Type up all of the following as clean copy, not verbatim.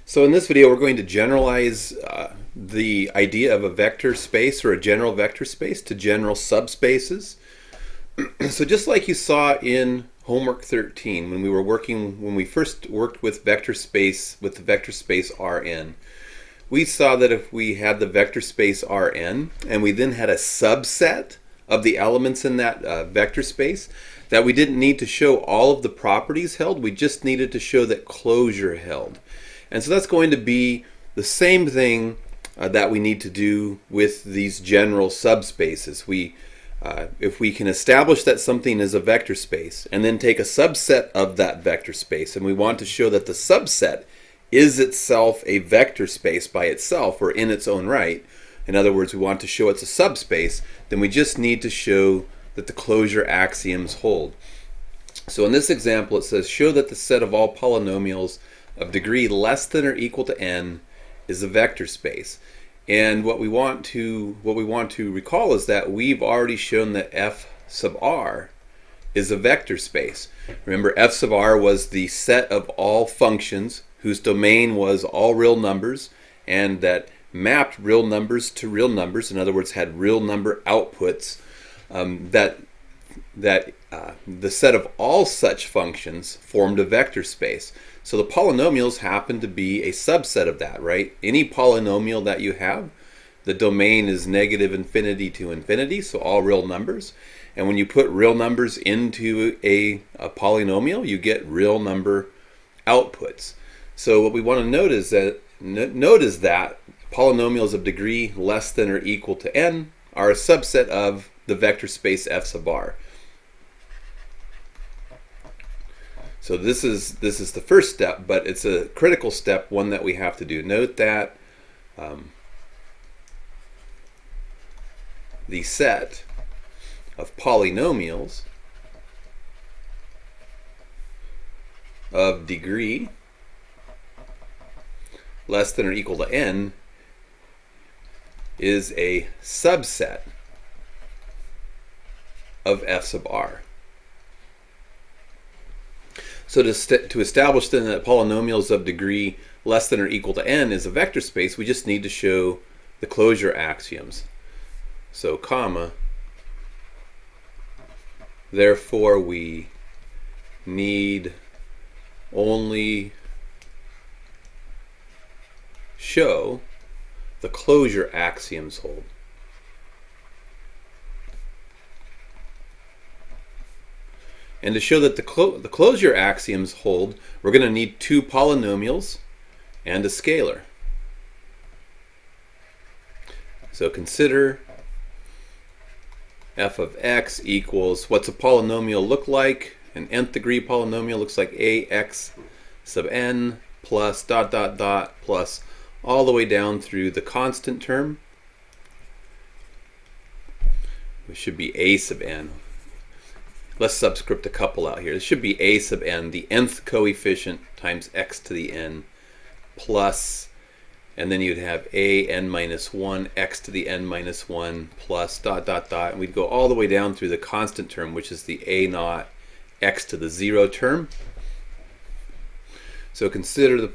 So in this video, we're going to generalize the idea of a vector space or a general vector space to general subspaces. So just like you saw in homework 13, when we first worked with vector space, with the vector space Rn, we saw that if we had the vector space Rn and we then had a subset of the elements in that vector space, that we didn't need to show all of the properties held, we just needed to show that closure held. And so that's going to be the same thing that we need to do with these general subspaces. If we can establish that something is a vector space and then take a subset of that vector space, and we want to show that the subset is itself a vector space by itself or in its own right, in other words, we want to show it's a subspace, then we just need to show that the closure axioms hold. So in this example it says, show that the set of all polynomials of degree less than or equal to n is a vector space. And what we want to recall is that we've already shown that f sub r is a vector space. Remember, f sub r was the set of all functions whose domain was all real numbers and that mapped real numbers to real numbers, in other words had real number outputs, that the set of all such functions formed a vector space. So the polynomials happen to be a subset of that, right? Any polynomial that you have, the domain is negative infinity to infinity, so all real numbers. And when you put real numbers into a polynomial, you get real number outputs. So what we want to note is that polynomials of degree less than or equal to n are a subset of the vector space f sub r. So this is the first step, but it's a critical step, one that we have to do. Note that the set of polynomials of degree less than or equal to n is a subset of f sub r. So to establish then that polynomials of degree less than or equal to n is a vector space, we just need to show the closure axioms. So comma, therefore we need only show the closure axioms hold. And to show that the closure axioms hold, we're going to need two polynomials and a scalar. So consider f of x equals, what's a polynomial look like? An nth degree polynomial looks like ax sub n plus dot dot dot plus all the way down through the constant term, which should be a sub n. Let's subscript a couple out here. This should be a sub n, the nth coefficient times x to the n plus, and then you'd have a n minus 1, x to the n minus 1 plus dot dot dot, and we'd go all the way down through the constant term, which is the a naught x to the 0 term. So consider the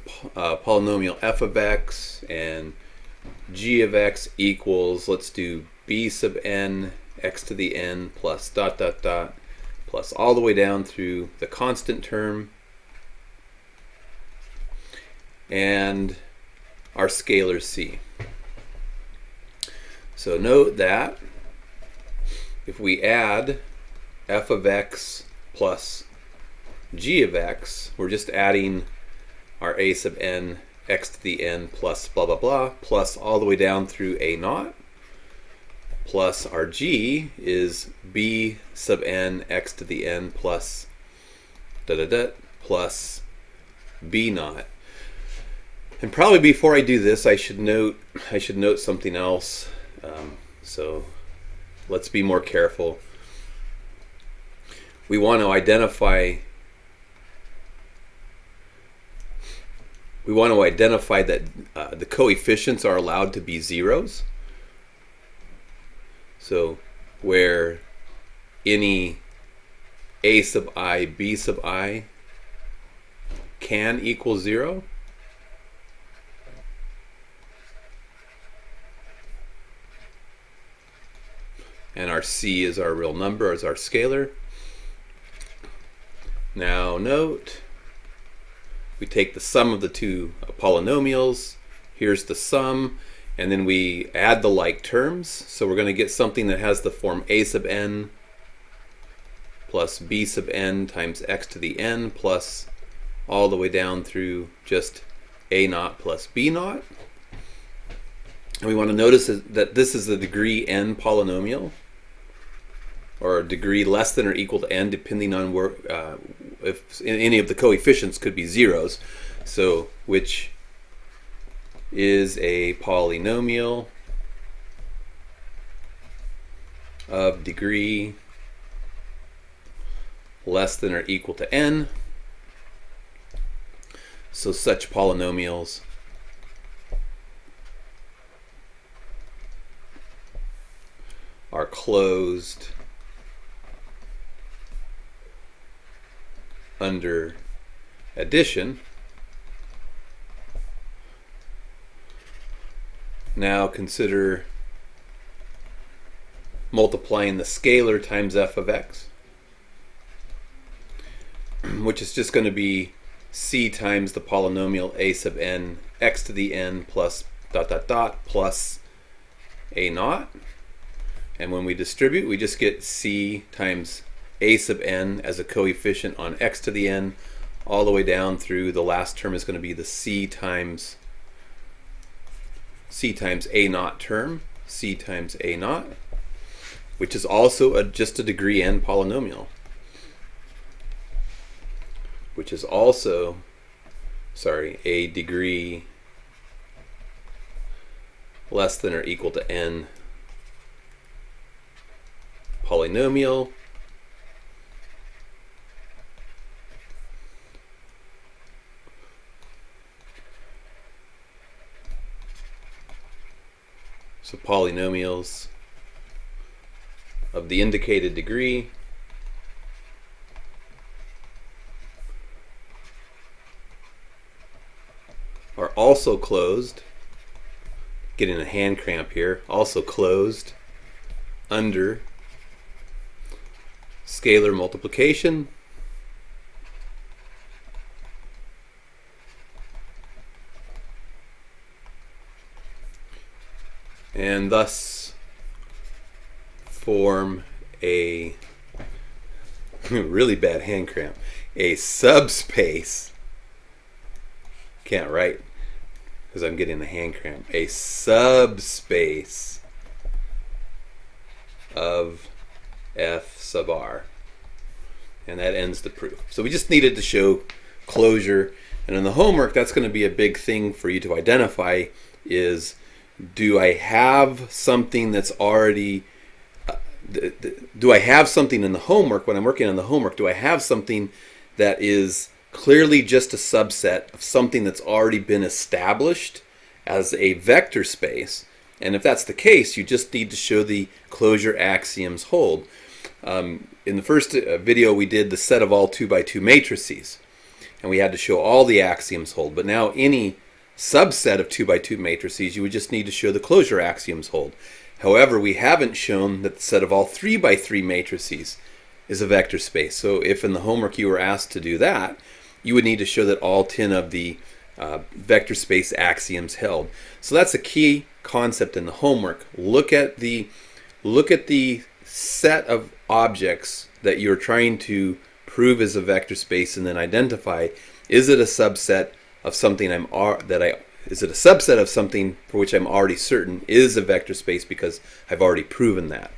polynomial f of x, and g of x equals, let's do b sub n x to the n plus dot dot dot plus all the way down through the constant term, and our scalar c. So note that if we add f of x plus g of x, we're just adding our a sub n x to the n plus blah blah blah plus all the way down through a naught, plus our g is b sub n x to the n plus da da da plus b naught. And probably before I do this, I should note something else. So let's be more careful. We want to identify that the coefficients are allowed to be zeros. So where any a sub I, b sub I can equal 0, and our c is our real number, is our scalar. Now note, we take the sum of the two polynomials. Here's the sum, and then we add the like terms. So we're going to get something that has the form a sub n plus b sub n times x to the n plus all the way down through just a naught plus b naught. And we want to notice that this is the degree n polynomial, or a degree less than or equal to n, depending on where, if any of the coefficients could be zeros. So which is a polynomial of degree less than or equal to n. So such polynomials are closed under addition. Now consider multiplying the scalar times f of x, which is just going to be c times the polynomial a sub n x to the n plus dot dot dot plus a naught. And when we distribute, we just get c times a sub n as a coefficient on x to the n, all the way down through the last term is going to be the c times a naught term, c times a naught, which is also just a degree n polynomial, which is also, a degree less than or equal to n polynomial. So polynomials of the indicated degree are also closed, getting a hand cramp here, also closed under scalar multiplication and thus form a really bad hand cramp, a subspace. Can't write because I'm getting a hand cramp. A subspace of f sub r. And that ends the proof. So we just needed to show closure. And in the homework, that's going to be a big thing for you to identify is, do I have something that's already, do I have something in the homework, when I'm working on the homework, do I have something that is clearly just a subset of something that's already been established as a vector space? And if that's the case, you just need to show the closure axioms hold. In the first video, we did the set of all 2x2 matrices, and we had to show all the axioms hold. But now any subset of 2x2 matrices, you would just need to show the closure axioms hold. However, we haven't shown that the set of all 3x3 matrices is a vector space. So if in the homework you were asked to do that, you would need to show that all 10 of the vector space axioms held. So that's a key concept in the homework. Look at the set of objects that you're trying to prove is a vector space, and then identify, is it a subset of something is it a subset of something for which I'm already certain is a vector space because I've already proven that.